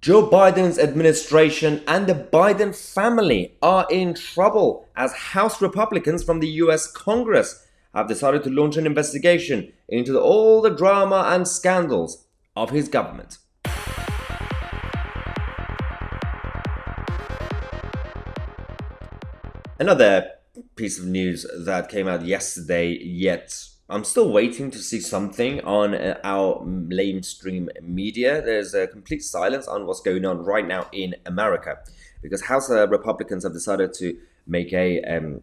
Joe Biden's administration and the Biden family are in trouble as House Republicans from the US Congress have decided to launch an investigation into all the drama and scandals of his government. Another piece of news that came out yesterday, yet I'm still waiting to see something on our mainstream media. There's a complete silence on what's going on right now in America because House Republicans have decided to make a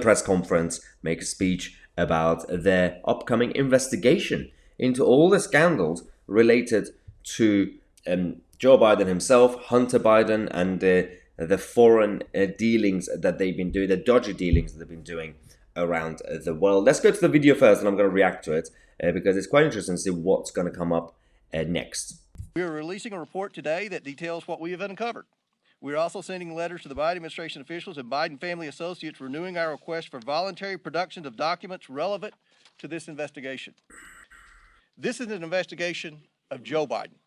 press conference, make a speech about their upcoming investigation into all the scandals related to Joe Biden himself, Hunter Biden, and the foreign dealings that they've been doing, the dodgy dealings that they've been doing around the world. Let's go to the video first, and I'm going to react to it because it's quite interesting to see what's going to come up next. We are releasing a report today that details what we have uncovered. We are also sending letters to the Biden administration officials and Biden family associates renewing our request for voluntary production of documents relevant to this investigation. This is an investigation of Joe Biden,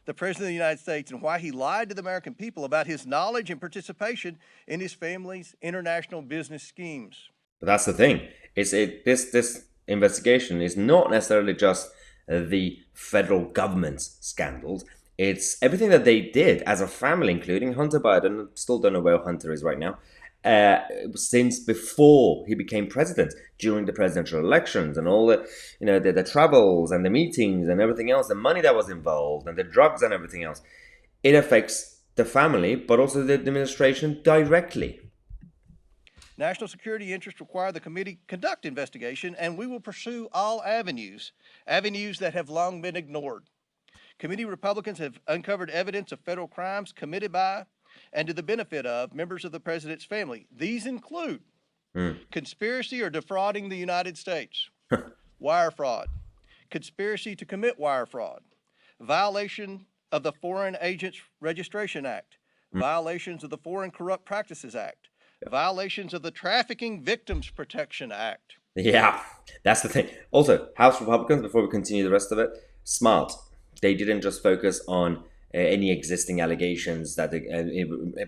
the President of the United States, and why he lied to the American people about his knowledge and participation in his family's international business schemes. But that's the thing. This investigation is not necessarily just the federal government's scandals. It's everything that they did as a family, including Hunter Biden. Still don't know where Hunter is right now. Since before he became president, during the presidential elections, and all the travels and the meetings and everything else, the money that was involved and the drugs and everything else, it affects the family, but also the administration directly. National security interests require the committee conduct investigation, and we will pursue all avenues that have long been ignored. Committee Republicans have uncovered evidence of federal crimes committed by and to the benefit of members of the president's family. These include conspiracy or defrauding the United States, wire fraud, conspiracy to commit wire fraud, violation of the Foreign Agents Registration Act, violations of the Foreign Corrupt Practices Act, violations of the Trafficking Victims Protection Act. Yeah, that's the thing. Also, House Republicans, before we continue the rest of it, smart. They didn't just focus on any existing allegations that,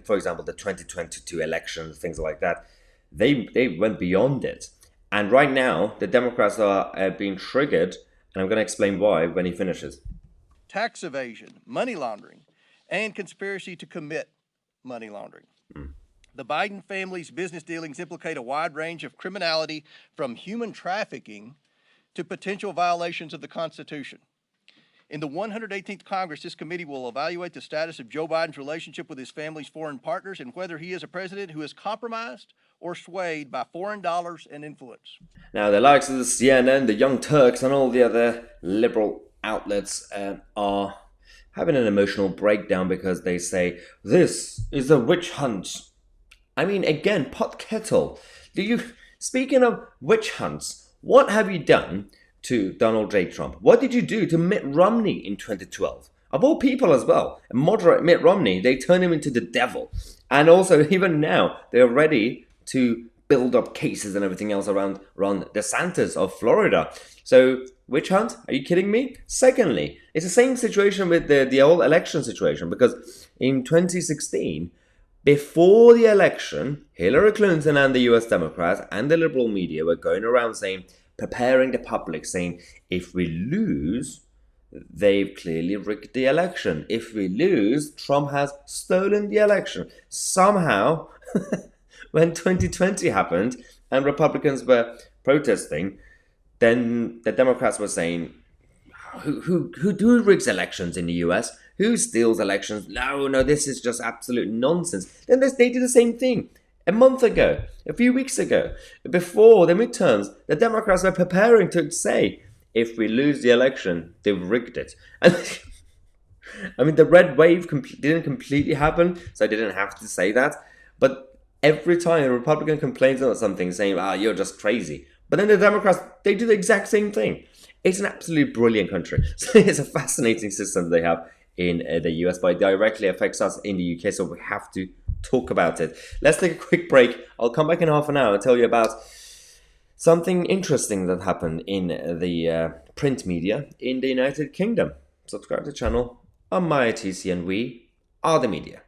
for example, the 2022 elections, things like that. They went beyond it. And right now, the Democrats are being triggered, and I'm going to explain why when he finishes. Tax evasion, money laundering, and conspiracy to commit money laundering. The Biden family's business dealings implicate a wide range of criminality, from human trafficking to potential violations of the Constitution. In the 118th Congress, this committee will evaluate the status of Joe Biden's relationship with his family's foreign partners and whether he is a president who is compromised or swayed by foreign dollars and influence. Now, the likes of the CNN, the Young Turks, and all the other liberal outlets are having an emotional breakdown because they say, this is a witch hunt. I mean, again, pot kettle. Speaking of witch hunts, what have you done to Donald J. Trump? What did you do to Mitt Romney in 2012? Of all people as well, moderate Mitt Romney, they turn him into the devil. And also, even now, they're ready to build up cases and everything else around Ron DeSantis of Florida. So, witch hunt? Are you kidding me? Secondly, it's the same situation with the whole election situation, because in 2016, before the election, Hillary Clinton and the US Democrats and the liberal media were going around saying, preparing the public, saying, if we lose, they've clearly rigged the election. If we lose, Trump has stolen the election. Somehow, when 2020 happened and Republicans were protesting, then the Democrats were saying, who rigs elections in the US? Who steals elections? No, this is just absolute nonsense. Then they did the same thing. A month ago, a few weeks ago, before the midterms, the Democrats were preparing to say, if we lose the election, they've rigged it. And I mean, the red wave didn't completely happen, so I didn't have to say that. But every time a Republican complains about something, saying, you're just crazy. But then the Democrats, they do the exact same thing. It's an absolutely brilliant country. So it's a fascinating system they have in the US, but it directly affects us in the UK, so we have to talk about it. Let's take a quick break. I'll come back in half an hour and tell you about something interesting that happened in the print media in the United Kingdom. Subscribe to the channel are Maya TC, and we are the media.